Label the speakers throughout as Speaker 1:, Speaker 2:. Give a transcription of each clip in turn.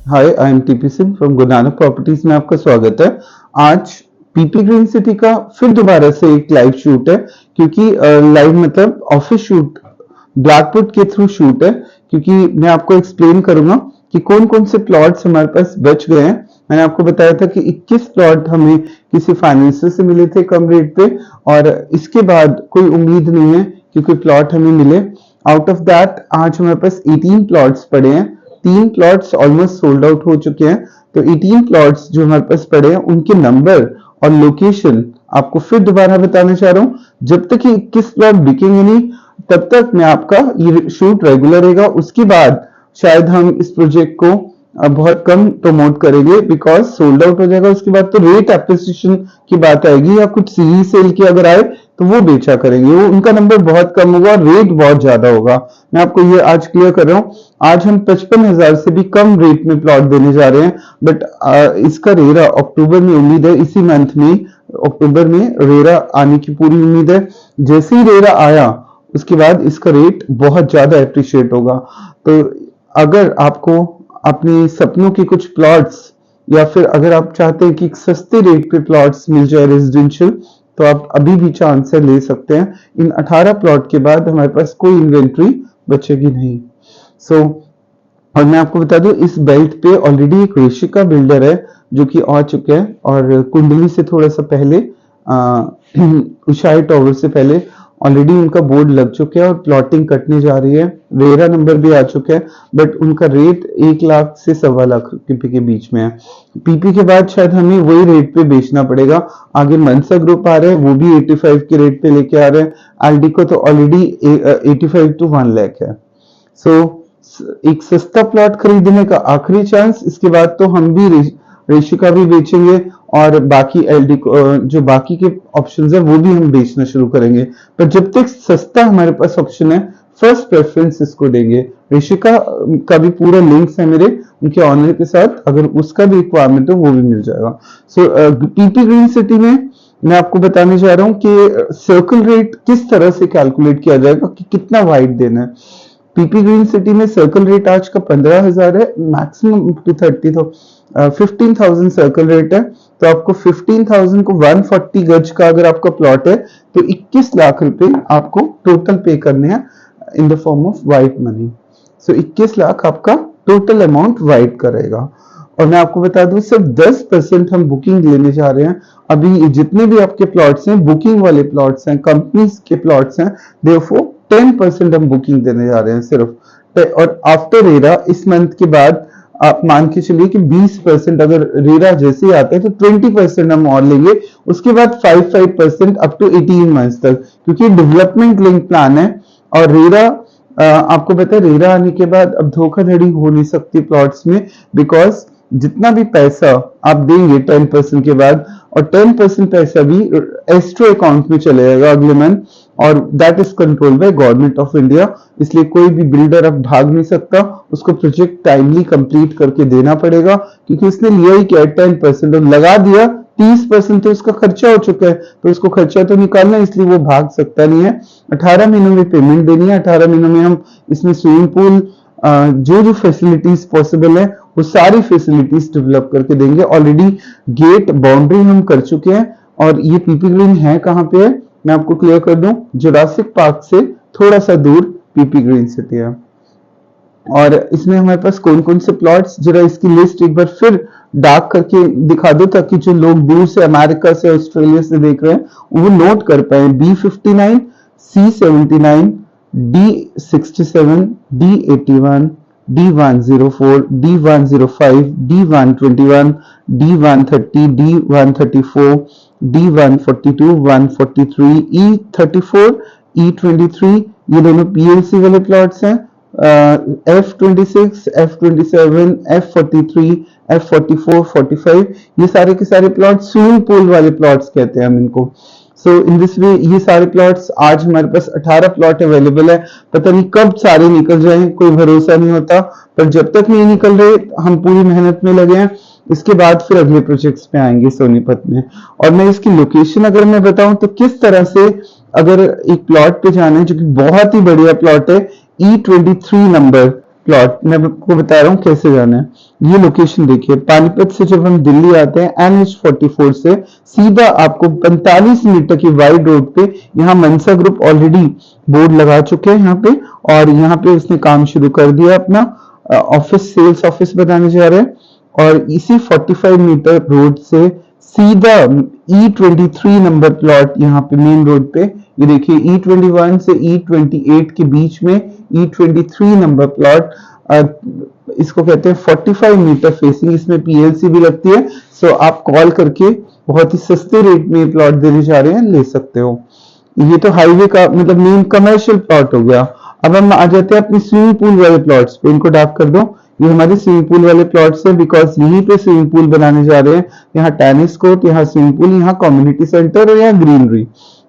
Speaker 1: Hi, I am TP Singh from Guru Nanak properties में आपका स्वागत है। आज पीपी ग्रीन सिटी का फिर दोबारा से एक लाइव शूट है, क्योंकि लाइव मतलब ऑफिस शूट ब्लैकबोर्ड के थ्रू शूट है, क्योंकि मैं आपको एक्सप्लेन करूंगा कि कौन कौन से प्लॉट्स हमारे पास बच गए हैं। मैंने आपको बताया था कि 21 प्लॉट हमें किसी फाइनेंसर से मिले थे कम रेट पे, और इसके बाद कोई उम्मीद नहीं है कि कोई प्लॉट हमें मिले। आउट ऑफ दैट आज हमारे पास 18 प्लॉट्स पड़े हैं। 3 प्लॉट्स ऑलमोस्ट सोल्ड आउट हो चुके हैं, तो 18 प्लॉट्स जो हमारे पास पड़े हैं उनके नंबर और लोकेशन आपको फिर दोबारा बताना चाह रहा हूँ। जब तक ये 21 प्लॉट बिकेंगे नहीं, तब तक मैं आपका ये शूट रेगुलर रहेगा। उसके बाद शायद हम इस प्रोजेक्ट को बहुत कम प्रमोट करेंगे, बिकॉज सोल्ड आउट हो जाएगा। उसके बाद तो रेट एप्रिसिएशन की बात आएगी, या कुछ सीरीज सेल की अगर आए तो वो बेचा करेंगे, वो उनका नंबर बहुत कम होगा और रेट बहुत ज्यादा होगा। मैं आपको ये आज क्लियर कर रहा हूँ। आज हम 55,000 से भी कम रेट में प्लॉट देने जा रहे हैं, बट इसका रेरा अक्टूबर में उम्मीद है, इसी मंथ में अक्टूबर में रेरा आने की पूरी उम्मीद है। जैसे ही रेरा आया उसके बाद इसका रेट बहुत ज्यादा अप्रिशिएट होगा। तो अगर आपको अपने सपनों के कुछ प्लॉट्स, या फिर अगर आप चाहते हैं कि सस्ते रेट पे प्लॉट्स मिल जाए रेजिडेंशियल, तो आप अभी भी चांस है, ले सकते हैं। इन 18 प्लॉट के बाद हमारे पास कोई इन्वेंट्री बचेगी नहीं। और मैं आपको बता दूं, इस बेल्ट पे ऑलरेडी एक ऋषिका बिल्डर है जो कि आ चुके हैं, और कुंडली से थोड़ा सा पहले उषाई टावर से पहले ऑलरेडी उनका बोर्ड लग चुका है और प्लॉटिंग कटने जा रही है। रेरा नंबर भी आ चुका है, बट उनका रेट 1 लाख से 1.25 लाख रुपए के बीच में है। पीपी के बाद शायद हमें वही रेट पे बेचना पड़ेगा। आगे मनसा ग्रुप आ रहे हैं, वो भी 85 के रेट पे लेके आ रहे हैं। एलडी को तो ऑलरेडी 85 to 1 लाख है। एक सस्ता प्लॉट खरीदने का आखिरी चांस। इसके बाद तो हम भी ऋषिका भी बेचेंगे, और बाकी एलडी जो बाकी के ऑप्शंस है वो भी हम बेचना शुरू करेंगे। पर जब तक सस्ता हमारे पास ऑप्शन है, फर्स्ट प्रेफरेंस इसको देंगे। ऋषिका का भी पूरा लिंक्स है मेरे उनके ऑनर के साथ, अगर उसका भी रिक्वायरमेंट हो वो भी मिल जाएगा। पीपी ग्रीन सिटी में मैं आपको बताने जा रहा हूँ कि सर्कल रेट किस तरह से कैलकुलेट किया जाएगा, कि कितना वाइड देना है। पीपी ग्रीन सिटी में सर्कल रेट आज का 15,000 है, मैक्सिमम टू 30, तो 15,000 सर्कल रेट है। तो आपको 15,000 को 140 गज का अगर आपका प्लॉट है, तो 21 लाख रुपए आपको टोटल पे करने हैं in the form of white money. 21 lakh आपका टोटल अमाउंट वाइट करेगा। और मैं आपको बता दूं, सिर्फ 10% हम बुकिंग लेने जा रहे हैं। अभी जितने भी आपके प्लॉट्स हैं, बुकिंग वाले प्लॉट्स हैं, कंपनीज के प्लॉट्स हैं, देयरफॉर 10% हम बुकिंग देने जा रहे हैं सिर्फ। और आफ्टर रेरा इस मंथ के बाद आप मान के चलिए कि 20%, अगर रेरा जैसे ही आता है तो 20% हम और लेंगे। उसके बाद 5% अप टू 18 मंथ्स तक, क्योंकि डेवलपमेंट लिंक प्लान है। और रेरा आपको पता है, रेरा आने के बाद अब धोखाधड़ी हो नहीं सकती प्लॉट्स में, बिकॉज जितना भी पैसा आप देंगे 10% के बाद, और 10% पैसा भी एस्ट्रो अकाउंट में चले जाएगा अगले मंथ, और that is control by government of India. इसलिए कोई भी बिल्डर अब भाग नहीं सकता, उसको प्रोजेक्ट टाइमली कंप्लीट करके देना पड़ेगा, क्योंकि उसने लिया ही क्या 10% और लगा दिया 30%, तो उसका खर्चा हो चुका है, तो उसको खर्चा तो निकालना है, इसलिए वो भाग सकता नहीं है। 18 महीनों में पेमेंट देनी है। 18 महीनों में हम इसमें स्विमिंग पूल, जो जो फैसिलिटीज पॉसिबल है वो सारी फैसिलिटीज डेवलप करके देंगे। ऑलरेडी गेट बाउंड्री हम कर चुके हैं। और ये पीपी ग्रीन है कहाँ पे है, मैं आपको क्लियर कर दूं, जुरासिक पार्क से थोड़ा सा दूर पीपी ग्रीन सिटी है। और इसमें हमारे पास कौन कौन से प्लॉट्स, जरा इसकी लिस्ट एक बार फिर डार्क करके दिखा दो, ताकि जो लोग दूर से अमेरिका से, ऑस्ट्रेलिया से देख रहे हैं वो नोट कर पाए। B59, C79, D67, D81, D104, D105, D121, D130, D134, D142, 143, E34, E23, ये दोनों PLC वाले प्लॉट्स हैं। F26, F27, F43, F44, 45, ये सारे के सारे प्लॉट स्विमिंग पूल वाले प्लॉट्स कहते हैं हम इनको। इन दिस वे ये सारे प्लॉट्स, आज हमारे पास 18 प्लॉट अवेलेबल है। पता नहीं कब सारे निकल जाएं, कोई भरोसा नहीं होता, पर जब तक नहीं निकल रहे हम पूरी मेहनत में लगे हैं। इसके बाद फिर अगले प्रोजेक्ट्स पे आएंगे सोनीपत में। और मैं इसकी लोकेशन अगर मैं बताऊं तो किस तरह से, अगर एक प्लॉट पे जाना है जो कि बहुत ही बढ़िया प्लॉट है, E23 नंबर, प्लॉट मैं आपको बता रहा हूँ कैसे जाना है। ये लोकेशन देखिए, पानीपत से जब हम दिल्ली आते हैं NH44 से सीधा आपको 45 मीटर की वाइड रोड पे यहाँ मनसा ग्रुप ऑलरेडी बोर्ड लगा चुके हैं यहाँ पे, और यहाँ पे उसने काम शुरू कर दिया अपना ऑफिस, सेल्स ऑफिस बनाने जा रहे हैं। और इसी 45 मीटर रोड से सीधा E23 नंबर प्लॉट यहाँ पे मेन रोड पे, ये देखिए E21 से E28 के बीच में E23 नंबर प्लॉट, इसको कहते हैं 45 मीटर फेसिंग, इसमें PLC भी लगती है। सो आप कॉल करके बहुत ही सस्ते रेट में प्लॉट देने जा रहे हैं, ले सकते हो। ये तो हाईवे का मतलब मेन कमर्शियल प्लॉट हो गया। अब हम आ जाते हैं अपनी स्विमिंग पूल वाले प्लॉट्स पे, इनको डार्क कर दो। ये हमारे स्विमिंग पूल वाले प्लॉट्स हैं, बिकॉज यहीं पे स्विमिंग पूल बनाने जा रहे हैं। यहाँ टेनिस कोर्ट, यहाँ स्विमिंग पूल, यहाँ कम्युनिटी सेंटर और यहाँ ग्रीनरी।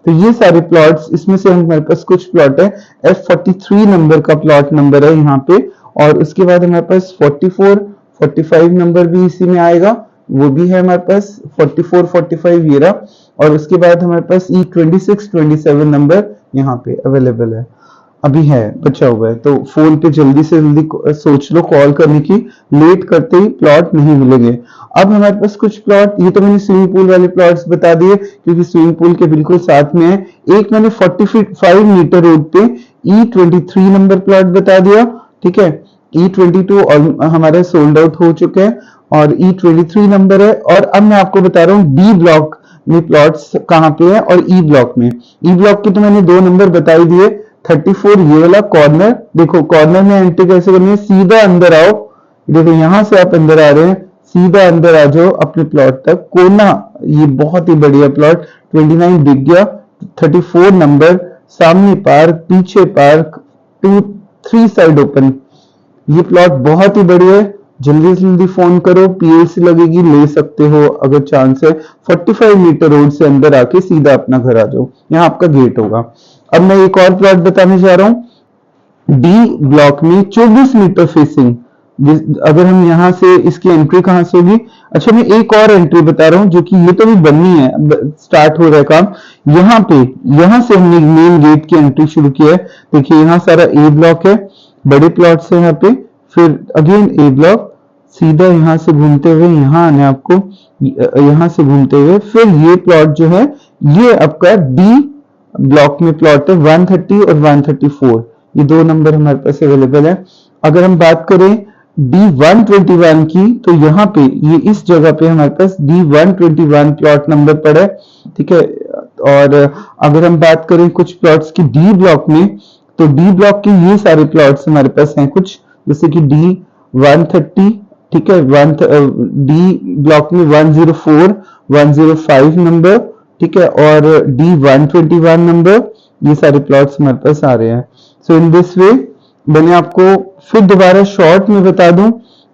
Speaker 1: तो ये सारे प्लॉट्स, इसमें से हमारे पास कुछ प्लॉट है। F43 नंबर का प्लॉट नंबर है यहाँ पे, और उसके बाद हमारे पास 44, 45 नंबर भी इसी में आएगा, वो भी है हमारे पास 44, 45 ये रहा। और उसके बाद हमारे पास E26, 27 नंबर यहाँ पे अवेलेबल है, अभी है, बचा हुआ है। तो फोन पे जल्दी से जल्दी सोच लो कॉल करने की, लेट करते ही प्लॉट नहीं मिलेंगे। अब हमारे पास कुछ प्लॉट, ये तो मैंने स्विमिंग पूल वाले प्लॉट्स बता दिए क्योंकि स्विमिंग पूल के बिल्कुल साथ में है। एक मैंने 45 मीटर रोड पे E23 नंबर प्लॉट बता दिया, ठीक है। E22 और हमारा सोल्ड आउट हो चुके हैं, और E23 नंबर है। और अब मैं आपको बता रहा हूँ D ब्लॉक में प्लॉट्स कहाँ पे है, और E ब्लॉक में। E ब्लॉक के तो मैंने 2 नंबर बता ही दिए। 34 ये वाला कॉर्नर, देखो कॉर्नर में एंट्री कैसे करनी है, सीधा अंदर आओ, देखो यहां से आप अंदर आ रहे हैं, सीधा अंदर आ जाओ अपने प्लॉट तक। कोना, ये बहुत ही बढ़िया प्लॉट, 29 दिख गया। 34 नंबर, सामने पार्क, पीछे पार्क, 2-3 साइड ओपन। ये प्लॉट बहुत ही बढ़िया है, जल्दी से जल्दी फोन करो, PLC लगेगी, ले सकते हो अगर चांस है। 45 मीटर रोड से अंदर आके सीधा अपना घर आ जाओ, यहाँ आपका गेट होगा। अब मैं एक और प्लॉट बताने जा रहा हूँ D ब्लॉक में 24 मीटर फेसिंग। अगर हम यहाँ से, इसकी एंट्री कहाँ से होगी, अच्छा मैं एक और एंट्री बता रहा हूँ जो कि ये तो भी बननी है, स्टार्ट हो रहा है काम। यहाँ पे, यहाँ से हमने मेन गेट की एंट्री शुरू की है। देखिए यहाँ सारा A ब्लॉक है, बड़े प्लॉट से यहाँ पे, फिर अगेन A ब्लॉक, सीधा यहाँ से घूमते हुए यहाँ आने आपको, यहाँ से घूमते हुए फिर ये प्लॉट जो है ये आपका D ब्लॉक में प्लॉट है 130 और 134, ये 2 नंबर हमारे पास अवेलेबल है। अगर हम बात करें D121 की, तो यहाँ पे ये इस जगह पे हमारे पास D121 प्लॉट नंबर पड़ा है, ठीक है। और अगर हम बात करें कुछ प्लॉट्स की D ब्लॉक में, तो D ब्लॉक के ये सारे प्लॉट्स हमारे पास हैं कुछ, जैसे कि D130, ठीक है, D ब्लॉक में 104, 105 नंबर, ठीक है, और D121 नंबर, ये सारे प्लॉट्स हमारे पास आ रहे हैं। सो इन दिस वे मैंने आपको फिर दोबारा शॉर्ट में बता दूं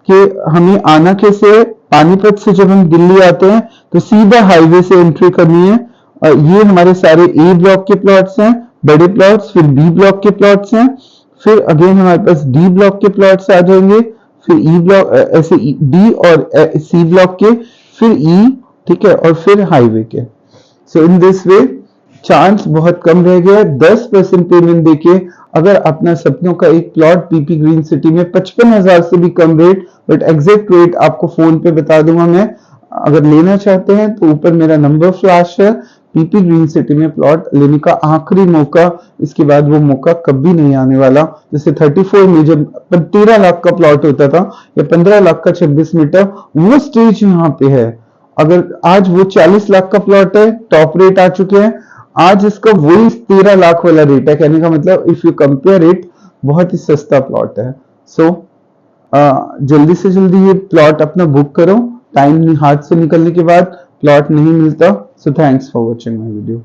Speaker 1: कि हमें आना कैसे है। पानीपत से जब हम दिल्ली आते हैं तो सीधा हाईवे से एंट्री करनी है। ये हमारे सारे A ब्लॉक के प्लॉट्स हैं, बड़े प्लॉट्स, फिर B ब्लॉक के प्लॉट्स हैं, फिर अगेन हमारे पास D ब्लॉक के प्लॉट्स आ जाएंगे, फिर E ब्लॉक, ऐसे D और C ब्लॉक के, फिर E, ठीक है, और फिर हाईवे के। सो इन दिस वे चांस बहुत कम रह गया। 10% पेमेंट देके अगर अपना सपनों का एक प्लॉट PP ग्रीन सिटी में 55,000 से भी कम रेट, बट एग्जैक्ट रेट आपको फोन पे बता दूंगा मैं, अगर लेना चाहते हैं तो ऊपर मेरा नंबर फ्लैश है। PP ग्रीन सिटी में प्लॉट लेने का आखिरी मौका, इसके बाद वो मौका कभी नहीं आने वाला। जैसे 34 में जब 13 लाख का प्लॉट होता था, या 15 लाख का 26 मीटर, वो स्टेज यहाँ पे है। अगर आज वो 40 लाख का प्लॉट है, टॉप रेट आ चुके हैं, आज इसका वही 13 लाख वाला रेट है। कहने का मतलब इफ यू कंपेयर इट, बहुत ही सस्ता प्लॉट है। सो जल्दी से जल्दी ये प्लॉट अपना बुक करो, टाइम हाथ से निकलने के बाद प्लॉट नहीं मिलता। So thanks for watching my video.